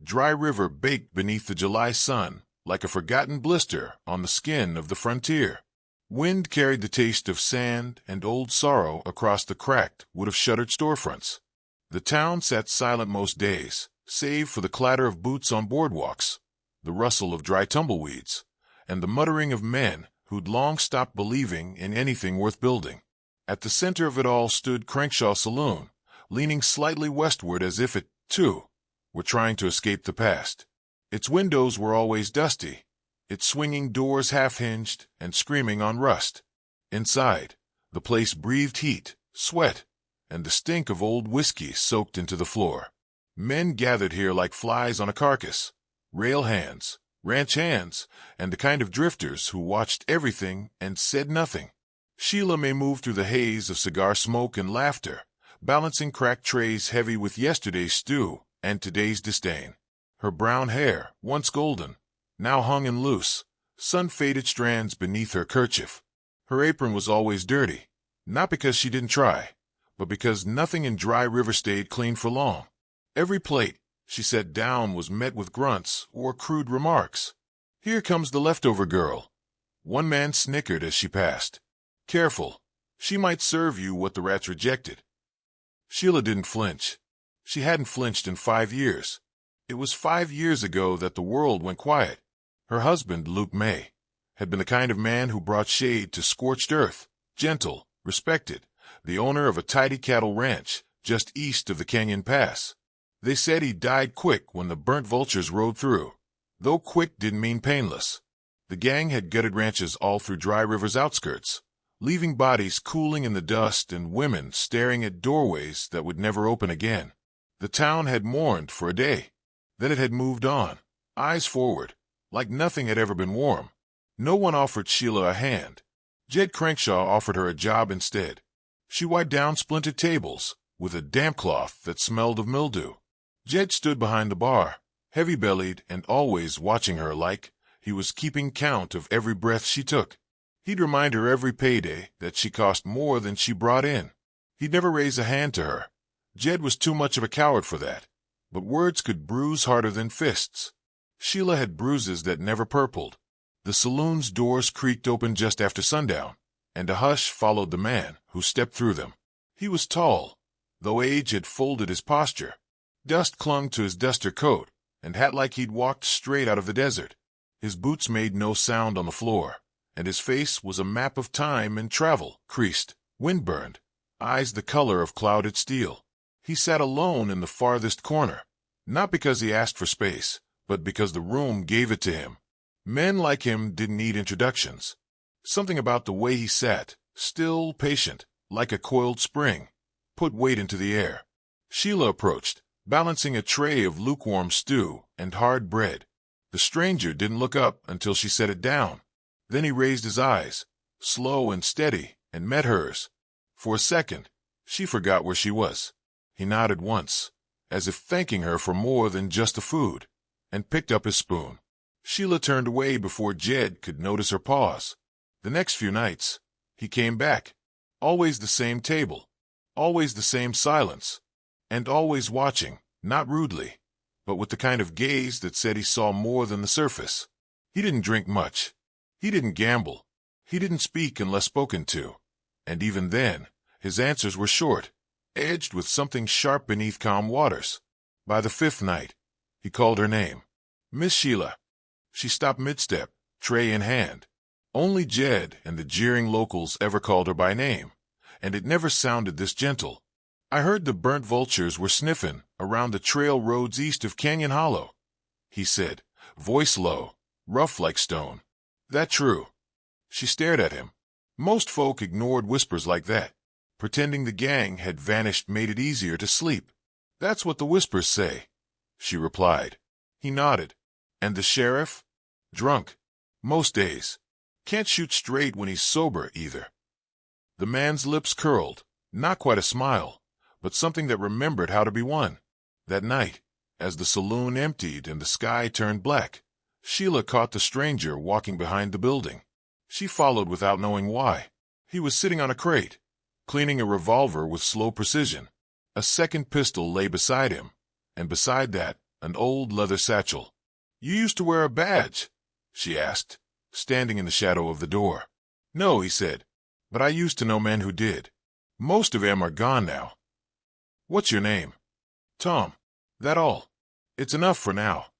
Dry River baked beneath the July sun, like a forgotten blister on the skin of the frontier. Wind carried the taste of sand and old sorrow across the cracked, wood-of-shuttered storefronts. The town sat silent most days, save for the clatter of boots on boardwalks, the rustle of dry tumbleweeds, and the muttering of men who'd long stopped believing in anything worth building. At the center of it all stood Crankshaw Saloon, leaning slightly westward as if it, too, were trying to escape the past. Its windows were always dusty, its swinging doors half-hinged and screaming on rust. Inside, the place breathed heat, sweat, and the stink of old whiskey soaked into the floor. Men gathered here like flies on a carcass, rail hands, ranch hands, and the kind of drifters who watched everything and said nothing. Sheila May moved through the haze of cigar smoke and laughter, balancing cracked trays heavy with yesterday's stew and today's disdain. Her brown hair, once golden, now hung in loose, sun-faded strands beneath her kerchief. Her apron was always dirty, not because she didn't try, but because nothing in Dry River stayed clean for long. Every plate she set down was met with grunts or crude remarks. "Here comes the leftover girl." One man snickered as she passed. "Careful, she might serve you what the rats rejected." Sheila didn't flinch. She hadn't flinched in 5 years. It was 5 years ago that the world went quiet. Her husband, Luke May, had been the kind of man who brought shade to scorched earth, gentle, respected, the owner of a tidy cattle ranch just east of the Canyon Pass. They said he died quick when the burnt vultures rode through, though quick didn't mean painless. The gang had gutted ranches all through Dry River's outskirts, leaving bodies cooling in the dust and women staring at doorways that would never open again. The town had mourned for a day. Then it had moved on, eyes forward, like nothing had ever been warm. No one offered Sheila a hand. Jed Crankshaw offered her a job instead. She wiped down splintered tables with a damp cloth that smelled of mildew. Jed stood behind the bar, heavy-bellied and always watching her like he was keeping count of every breath she took. He'd remind her every payday that she cost more than she brought in. He'd never raise a hand to her. Jed was too much of a coward for that, but words could bruise harder than fists. Sheila had bruises that never purpled. The saloon's doors creaked open just after sundown, and a hush followed the man who stepped through them. He was tall, though age had folded his posture. Dust clung to his duster coat, and hat like he'd walked straight out of the desert. His boots made no sound on the floor, and his face was a map of time and travel, creased, wind-burned, eyes the color of clouded steel. He sat alone in the farthest corner, not because he asked for space, but because the room gave it to him. Men like him didn't need introductions. Something about the way he sat, still patient, like a coiled spring, put weight into the air. Sheila approached, balancing a tray of lukewarm stew and hard bread. The stranger didn't look up until she set it down. Then he raised his eyes, slow and steady, and met hers. For a second, she forgot where she was. He nodded once, as if thanking her for more than just the food, and picked up his spoon. Sheila turned away before Jed could notice her pause. The next few nights, he came back. Always the same table, always the same silence, and always watching, not rudely, but with the kind of gaze that said he saw more than the surface. He didn't drink much. He didn't gamble. He didn't speak unless spoken to. And even then, his answers were short, edged with something sharp beneath calm waters. By the 5th night, he called her name. "Miss Sheila." She stopped mid-step, tray in hand. Only Jed and the jeering locals ever called her by name, and it never sounded this gentle. "I heard the burnt vultures were sniffing around the trail roads east of Canyon Hollow," he said, voice low, rough like stone. "That true?" She stared at him. Most folk ignored whispers like that. Pretending the gang had vanished made it easier to sleep. "That's what the whispers say," she replied. He nodded. "And the sheriff?" "Drunk. Most days. Can't shoot straight when he's sober, either." The man's lips curled, not quite a smile, but something that remembered how to be one. That night, as the saloon emptied and the sky turned black, Sheila caught the stranger walking behind the building. She followed without knowing why. He was sitting on a crate, cleaning a revolver with slow precision. A second pistol lay beside him, and beside that, an old leather satchel. "You used to wear a badge?" she asked, standing in the shadow of the door. "No," he said, "but I used to know men who did. Most of 'em are gone now." "What's your name?" "Tom." "That all?" "It's enough for now."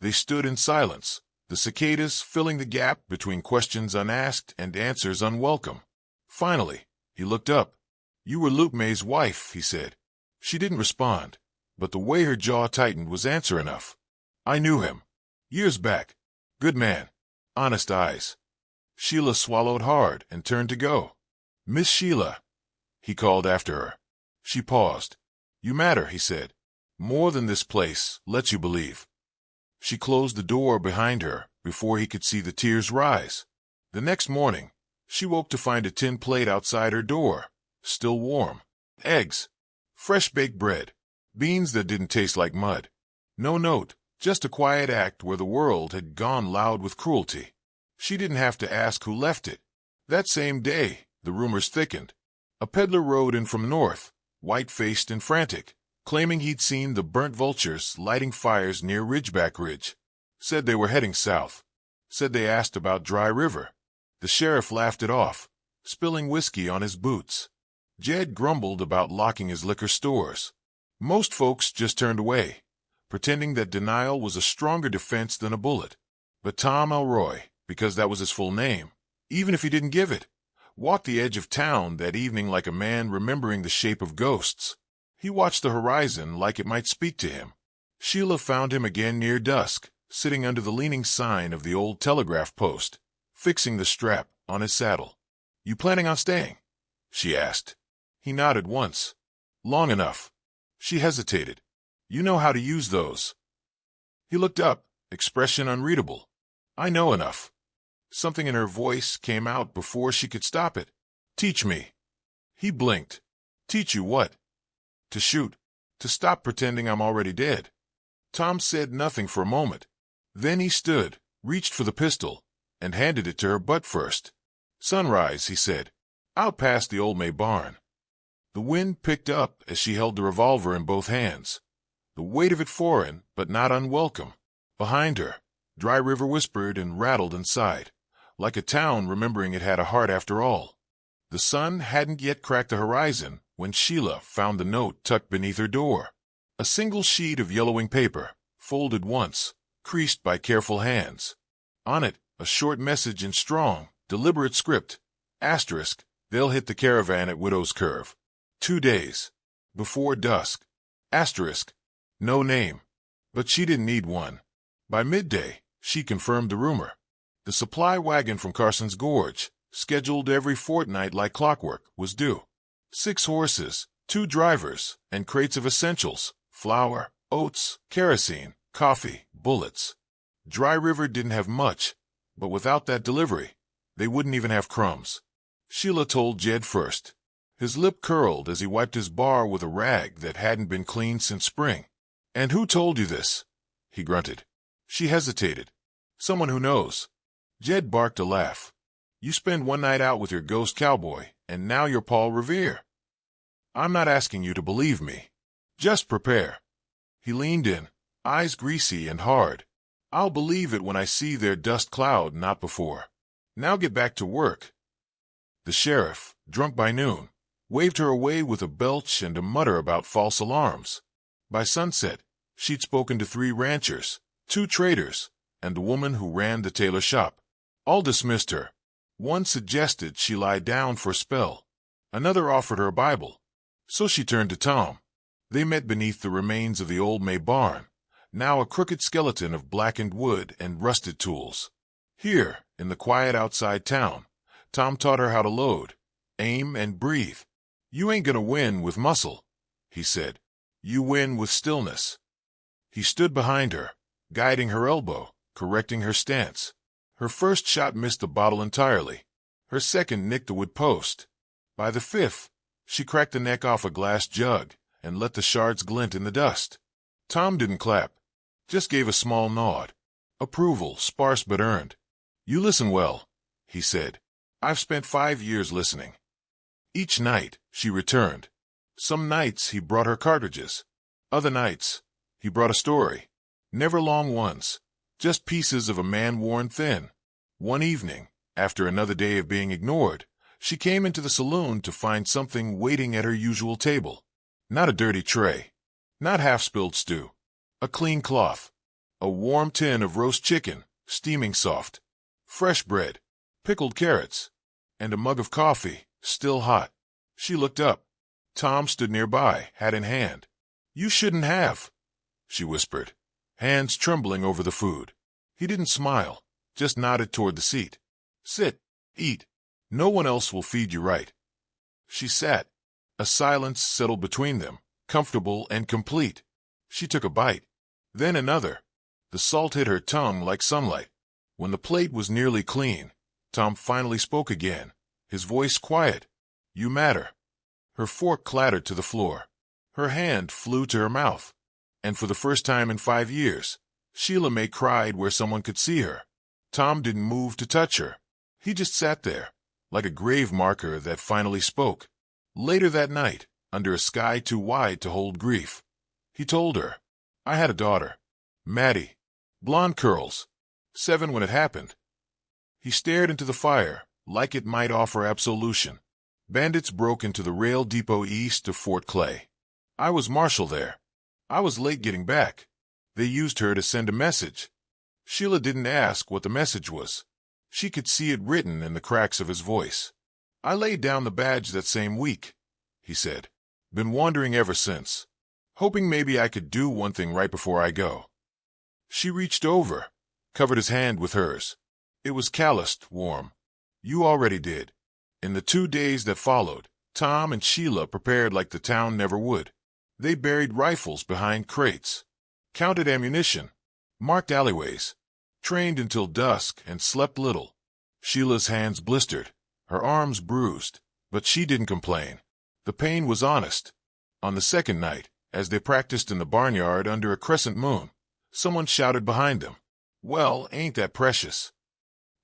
They stood in silence, the cicadas filling the gap between questions unasked and answers unwelcome. Finally, he looked up. "You were Luke May's wife," he said. She didn't respond, but the way her jaw tightened was answer enough. "I knew him. Years back. Good man. Honest eyes." Sheila swallowed hard and turned to go. "Miss Sheila," he called after her. She paused. "You matter," he said. "More than this place lets you believe." She closed the door behind her before he could see the tears rise. The next morning, she woke to find a tin plate outside her door, still warm. Eggs, fresh baked bread, beans that didn't taste like mud. No note, just a quiet act where the world had gone loud with cruelty. She didn't have to ask who left it. That same day, the rumors thickened. A peddler rode in from north, white-faced and frantic, claiming he'd seen the burnt vultures lighting fires near Ridgeback Ridge. Said they were heading south. Said they asked about Dry River. The sheriff laughed it off, spilling whiskey on his boots. Jed grumbled about locking his liquor stores. Most folks just turned away, pretending that denial was a stronger defense than a bullet. But Tom Elroy, because that was his full name, even if he didn't give it, walked the edge of town that evening like a man remembering the shape of ghosts. He watched the horizon like it might speak to him. Sheila found him again near dusk, sitting under the leaning sign of the old telegraph post, fixing the strap on his saddle. "You planning on staying?" she asked. He nodded once. "Long enough." She hesitated. "You know how to use those." He looked up, expression unreadable. "I know enough." Something in her voice came out before she could stop it. "Teach me." He blinked. "Teach you what?" "To shoot. To stop pretending I'm already dead." Tom said nothing for a moment. Then he stood, reached for the pistol, and handed it to her butt first. "Sunrise," he said, "out past the old May barn." The wind picked up as she held the revolver in both hands, the weight of it foreign but not unwelcome. Behind her, Dry River whispered and rattled and sighed, like a town remembering it had a heart after all. The sun hadn't yet cracked the horizon when Sheila found the note tucked beneath her door. A single sheet of yellowing paper, folded once, creased by careful hands. On it, a short message in strong, deliberate script. Asterisk, they'll hit the caravan at Widow's Curve. 2 days. Before dusk. Asterisk, no name. But she didn't need one. By midday, she confirmed the rumor. The supply wagon from Carson's Gorge, scheduled every fortnight like clockwork, was due. 6 horses, 2 drivers, and crates of essentials, flour, oats, kerosene, coffee, bullets. Dry River didn't have much, but without that delivery, they wouldn't even have crumbs. Sheila told Jed first. His lip curled as he wiped his bar with a rag that hadn't been cleaned since spring. "And who told you this?" he grunted. She hesitated. "Someone who knows." Jed barked a laugh. "You spend one night out with your ghost cowboy, and now you're Paul Revere. I'm not asking you to believe me. Just prepare." He leaned in, eyes greasy and hard. "I'll believe it when I see their dust cloud, not before. Now get back to work." The sheriff, drunk by noon, waved her away with a belch and a mutter about false alarms. By sunset, she'd spoken to 3 ranchers, 2 traders, and the woman who ran the tailor shop. All dismissed her. One suggested she lie down for a spell. Another offered her a Bible. So she turned to Tom. They met beneath the remains of the old May barn, now a crooked skeleton of blackened wood and rusted tools. Here, in the quiet outside town, Tom taught her how to load, aim, and breathe. "You ain't gonna win with muscle," he said. "You win with stillness." He stood behind her, guiding her elbow, correcting her stance. Her first shot missed the bottle entirely. Her second nicked the wood post. By the 5th, she cracked the neck off a glass jug and let the shards glint in the dust. Tom didn't clap, just gave a small nod. Approval, sparse but earned. "You listen well," he said. "I've spent 5 years listening." Each night, she returned. Some nights he brought her cartridges. Other nights, he brought a story. Never long ones, just pieces of a man worn thin. One evening, after another day of being ignored, she came into the saloon to find something waiting at her usual table. Not a dirty tray, not half-spilled stew, a clean cloth, a warm tin of roast chicken, steaming soft, fresh bread, pickled carrots, and a mug of coffee, still hot. She looked up. Tom stood nearby, hat in hand. "You shouldn't have," she whispered, hands trembling over the food. He didn't smile, just nodded toward the seat. "Sit, eat. No one else will feed you right." She sat. A silence settled between them, comfortable and complete. She took a bite, then another. The salt hit her tongue like sunlight. When the plate was nearly clean, Tom finally spoke again, his voice quiet. "You matter." Her fork clattered to the floor. Her hand flew to her mouth. And for the first time in 5 years, Sheila May cried where someone could see her. Tom didn't move to touch her. He just sat there, like a grave marker that finally spoke. Later that night, under a sky too wide to hold grief, he told her, "I had a daughter, Maddie, blonde curls, 7 when it happened." He stared into the fire, like it might offer absolution. Bandits broke into the rail depot east of Fort Clay. I was marshal there. I was late getting back. They used her to send a message. Sheila didn't ask what the message was. She could see it written in the cracks of his voice. "I laid down the badge that same week," he said. "Been wondering ever since, hoping maybe I could do one thing right before I go." She reached over, covered his hand with hers. It was calloused, warm. "You already did." In the 2 days that followed, Tom and Sheila prepared like the town never would. They buried rifles behind crates, counted ammunition, marked alleyways, trained until dusk and slept little. Sheila's hands blistered, her arms bruised, but she didn't complain. The pain was honest. On the second night, as they practiced in the barnyard under a crescent moon, someone shouted behind them, "Well, ain't that precious?"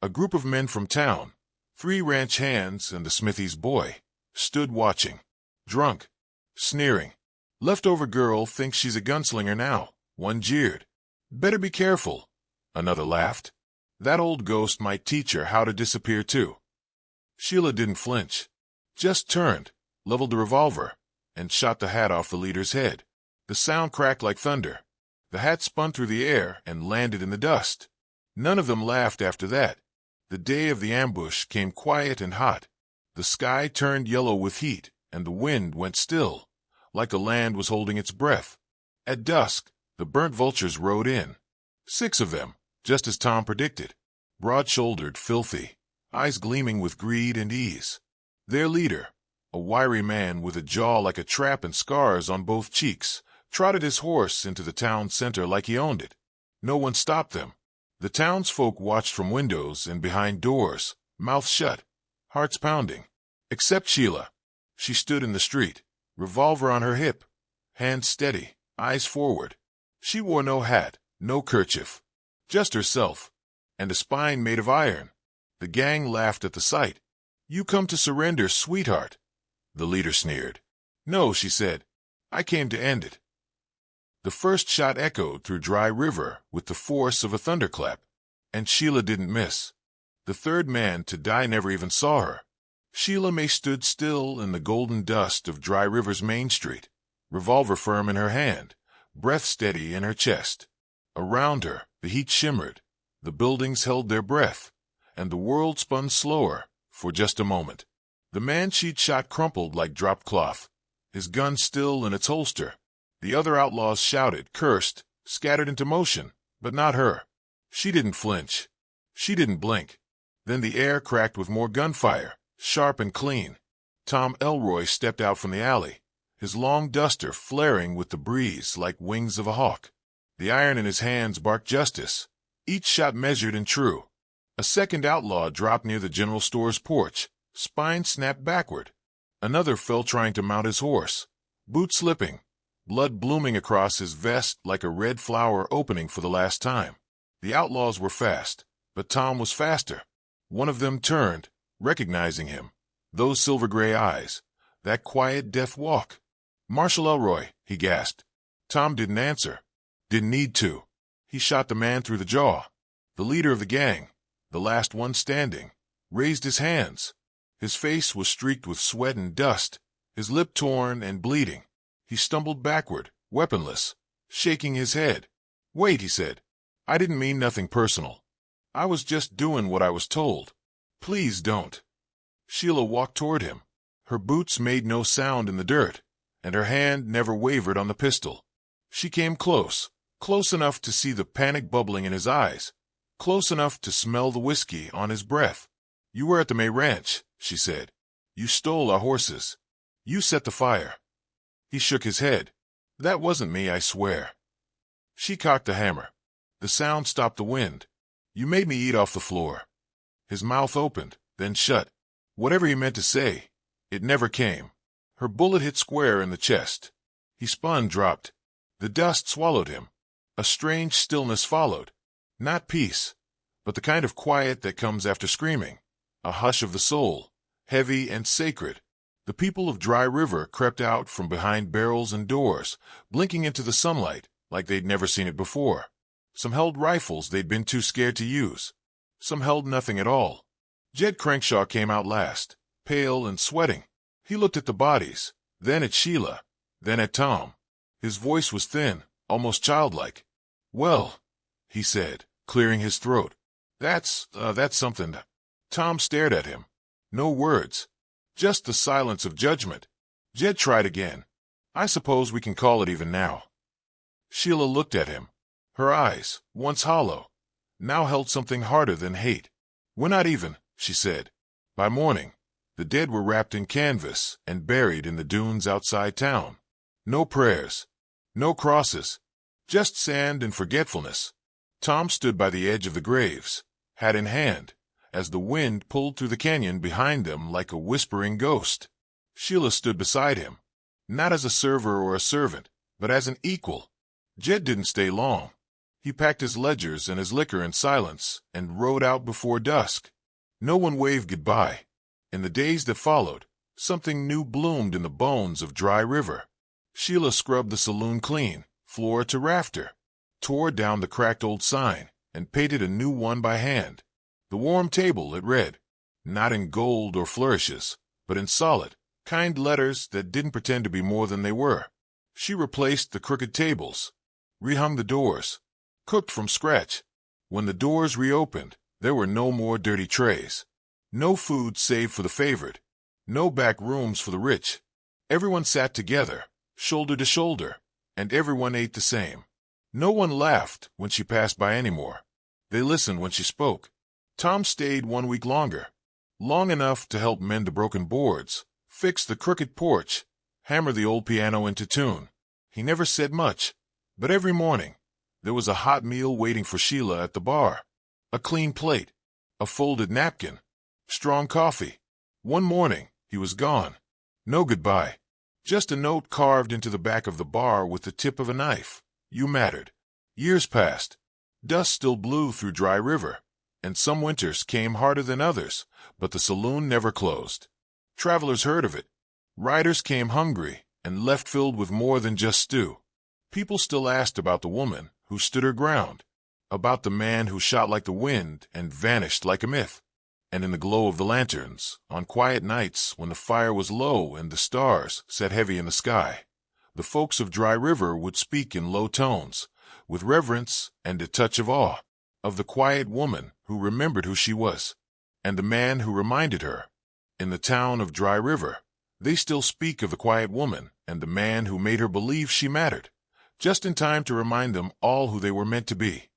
A group of men from town, 3 ranch hands and the Smithy's boy, stood watching, drunk, sneering. "Leftover girl thinks she's a gunslinger now," one jeered. "Better be careful," another laughed. "That old ghost might teach her how to disappear too." Sheila didn't flinch, just turned, leveled the revolver, and shot the hat off the leader's head. The sound cracked like thunder. The hat spun through the air and landed in the dust. None of them laughed after that. The day of the ambush came quiet and hot. The sky turned yellow with heat, and the wind went still, like the land was holding its breath. At dusk, the burnt vultures rode in. 6 of them, just as Tom predicted, broad-shouldered, filthy, eyes gleaming with greed and ease. Their leader, a wiry man with a jaw like a trap and scars on both cheeks, trotted his horse into the town center like he owned it. No one stopped them. The townsfolk watched from windows and behind doors, mouths shut, hearts pounding. Except Sheila. She stood in the street, revolver on her hip, hands steady, eyes forward. She wore no hat, no kerchief, just herself, and a spine made of iron. The gang laughed at the sight. "You come to surrender, sweetheart," the leader sneered. "No," she said. "I came to end it." The first shot echoed through Dry River with the force of a thunderclap, and Sheila didn't miss. The third man to die never even saw her. Sheila May stood still in the golden dust of Dry River's Main Street, revolver firm in her hand, breath steady in her chest. Around her, the heat shimmered, the buildings held their breath, and the world spun slower for just a moment. The man she'd shot crumpled like dropped cloth, his gun still in its holster. The other outlaws shouted, cursed, scattered into motion, but not her. She didn't flinch. She didn't blink. Then the air cracked with more gunfire, sharp and clean. Tom Elroy stepped out from the alley, his long duster flaring with the breeze like wings of a hawk. The iron in his hands barked justice, each shot measured and true. A second outlaw dropped near the general store's porch, spine snapped backward. Another fell trying to mount his horse, boot slipping, blood blooming across his vest like a red flower opening for the last time. The outlaws were fast, but Tom was faster. One of them turned, recognizing him. Those silver-gray eyes, that quiet death walk. "Marshal Elroy," he gasped. Tom didn't answer. Didn't need to. He shot the man through the jaw. The leader of the gang, the last one standing, raised his hands. His face was streaked with sweat and dust, his lip torn and bleeding. He stumbled backward, weaponless, shaking his head. "Wait," he said. "I didn't mean nothing personal. I was just doing what I was told. Please don't." Sheila walked toward him. Her boots made no sound in the dirt, and her hand never wavered on the pistol. She came close, close enough to see the panic bubbling in his eyes, close enough to smell the whiskey on his breath. "You were at the May Ranch," she said. "You stole our horses. You set the fire." He shook his head. "That wasn't me, I swear." She cocked the hammer. The sound stopped the wind. "You made me eat off the floor." His mouth opened, then shut. Whatever he meant to say, it never came. Her bullet hit square in the chest. He spun, dropped. The dust swallowed him. A strange stillness followed. Not peace, but the kind of quiet that comes after screaming. A hush of the soul, heavy and sacred. The people of Dry River crept out from behind barrels and doors, blinking into the sunlight like they'd never seen it before. Some held rifles they'd been too scared to use. Some held nothing at all. Jed Crankshaw came out last, pale and sweating. He looked at the bodies, then at Sheila, then at Tom. His voice was thin, almost childlike. "Well," he said, clearing his throat. That's something." Tom stared at him. No words. Just the silence of judgment. Jed tried again. "I suppose we can call it even now." Sheila looked at him. Her eyes, once hollow, now held something harder than hate. "We're not even," she said. By morning, the dead were wrapped in canvas and buried in the dunes outside town. No prayers, no crosses, just sand and forgetfulness. Tom stood by the edge of the graves, hat in hand, as the wind pulled through the canyon behind them like a whispering ghost. Sheila stood beside him, not as a server or a servant, but as an equal. Jed didn't stay long. He packed his ledgers and his liquor in silence and rode out before dusk. No one waved goodbye. In the days that followed, something new bloomed in the bones of Dry River. Sheila scrubbed the saloon clean, floor to rafter, tore down the cracked old sign, and painted a new one by hand. The warm table, it read, not in gold or flourishes, but in solid, kind letters that didn't pretend to be more than they were. She replaced the crooked tables, rehung the doors, cooked from scratch. When the doors reopened, there were no more dirty trays. No food save for the favored. No back rooms for the rich. Everyone sat together, shoulder to shoulder, and everyone ate the same. No one laughed when she passed by anymore. They listened when she spoke. Tom stayed 1 week longer, long enough to help mend the broken boards, fix the crooked porch, hammer the old piano into tune. He never said much, but every morning there was a hot meal waiting for Sheila at the bar. A clean plate, a folded napkin, strong coffee. One morning, he was gone. No goodbye. Just a note carved into the back of the bar with the tip of a knife. "You mattered." Years passed. Dust still blew through Dry River, and some winters came harder than others, but the saloon never closed. Travelers heard of it. Riders came hungry and left filled with more than just stew. People still asked about the woman who stood her ground, about the man who shot like the wind and vanished like a myth. And in the glow of the lanterns, on quiet nights when the fire was low and the stars sat heavy in the sky, the folks of Dry River would speak in low tones, with reverence and a touch of awe, of the quiet woman who remembered who she was, and the man who reminded her. In the town of Dry River, they still speak of the quiet woman and the man who made her believe she mattered, just in time to remind them all who they were meant to be.